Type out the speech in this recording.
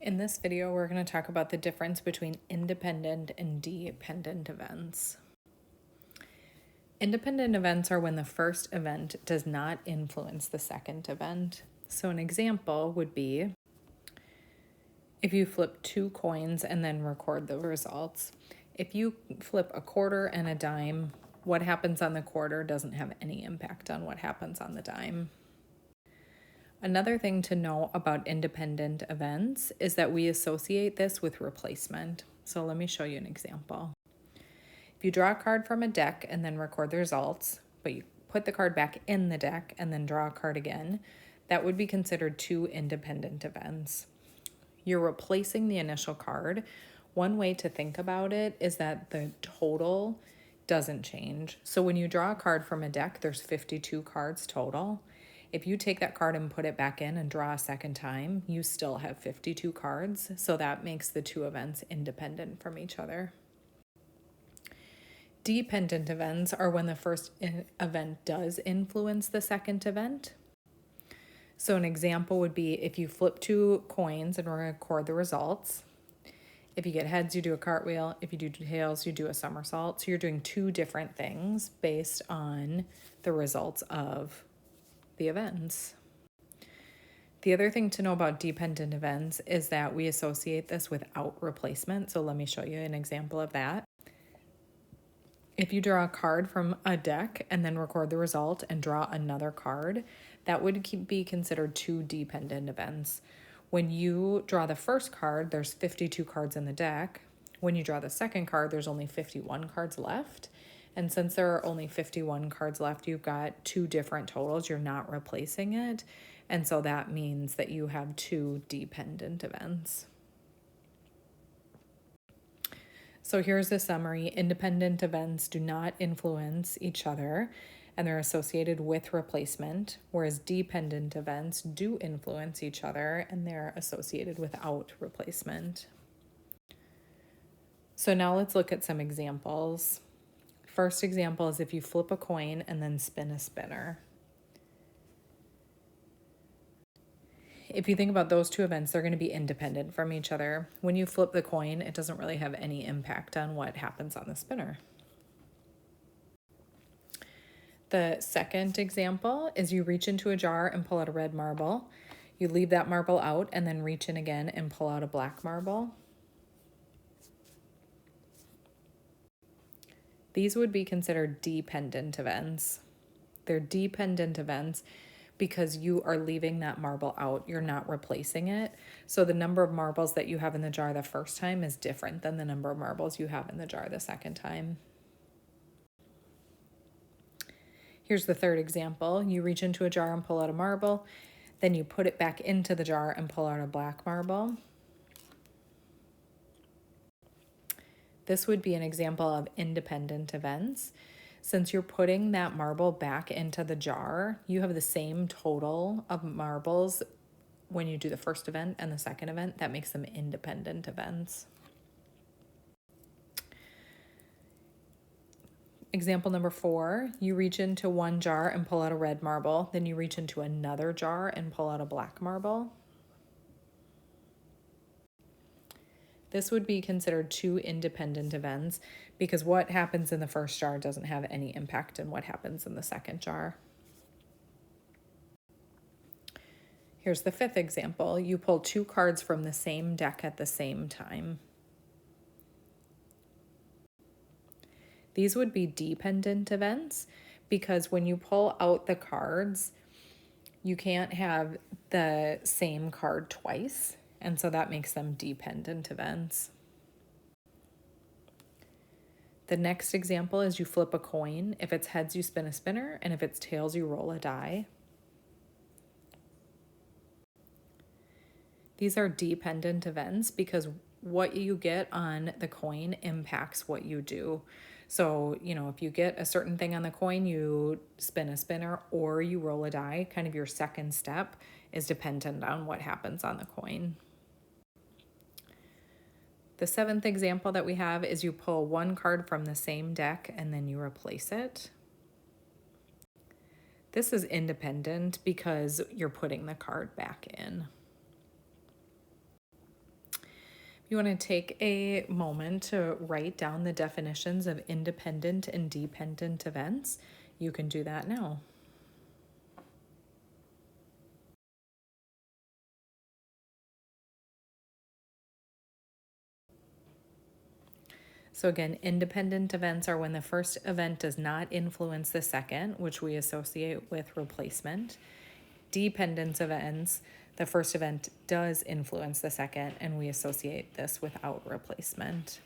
In this video, we're going to talk about the difference between independent and dependent events. Independent events are when the first event does not influence the second event. So an example would be if you flip 2 coins and then record the results. If you flip a quarter and a dime, what happens on the quarter doesn't have any impact on what happens on the dime. Another thing to know about independent events is that we associate this with replacement. So let me show you an example. If you draw a card from a deck and then record the results, but you put the card back in the deck and then draw a card again, that would be considered 2 independent events. You're replacing the initial card. One way to think about it is that the total doesn't change. So when you draw a card from a deck, there's 52 cards total. If you take that card and put it back in and draw a second time, you still have 52 cards. So that makes the 2 events independent from each other. Dependent events are when the first event does influence the second event. So an example would be if you flip 2 coins and record the results. If you get heads, you do a cartwheel. If you do tails, you do a somersault. So you're doing 2 different things based on the results of the events. The other thing to know about dependent events is that we associate this without replacement. So let me show you an example of that. If you draw a card from a deck and then record the result and draw another card, that would be considered 2 dependent events. When you draw the first card, there's 52 cards in the deck. When you draw the second card, there's only 51 cards left. And since there are only 51 cards left, you've got 2 different totals. You're not replacing it. And so that means that you have 2 dependent events. So here's the summary. Independent events do not influence each other, and they're associated with replacement, whereas dependent events do influence each other, and they're associated without replacement. So now let's look at some examples. First example is if you flip a coin and then spin a spinner. If you think about those 2 events, they're going to be independent from each other. When you flip the coin, it doesn't really have any impact on what happens on the spinner. The second example is you reach into a jar and pull out a red marble. You leave that marble out and then reach in again and pull out a black marble. These would be considered dependent events. They're dependent events because you are leaving that marble out. You're not replacing it. So the number of marbles that you have in the jar the first time is different than the number of marbles you have in the jar the second time. Here's the third example. You reach into a jar and pull out a marble. Then you put it back into the jar and pull out a black marble. This would be an example of independent events. Since you're putting that marble back into the jar, you have the same total of marbles when you do the first event and the second event. That makes them independent events. Example number 4, you reach into one jar and pull out a red marble. Then you reach into another jar and pull out a black marble. This would be considered 2 independent events because what happens in the first jar doesn't have any impact on what happens in the second jar. Here's the 5th example. You pull 2 cards from the same deck at the same time. These would be dependent events because when you pull out the cards, you can't have the same card twice. And so that makes them dependent events. The next example is you flip a coin. If it's heads, you spin a spinner, and if it's tails, you roll a die. These are dependent events because what you get on the coin impacts what you do. So, if you get a certain thing on the coin, you spin a spinner or you roll a die. Kind of your second step is dependent on what happens on the coin. The 7th example that we have is you pull 1 card from the same deck and then you replace it. This is independent because you're putting the card back in. You want to take a moment to write down the definitions of independent and dependent events. You can do that now. So again, independent events are when the first event does not influence the second, which we associate with replacement. Dependence events, the first event does influence the second, and we associate this without replacement.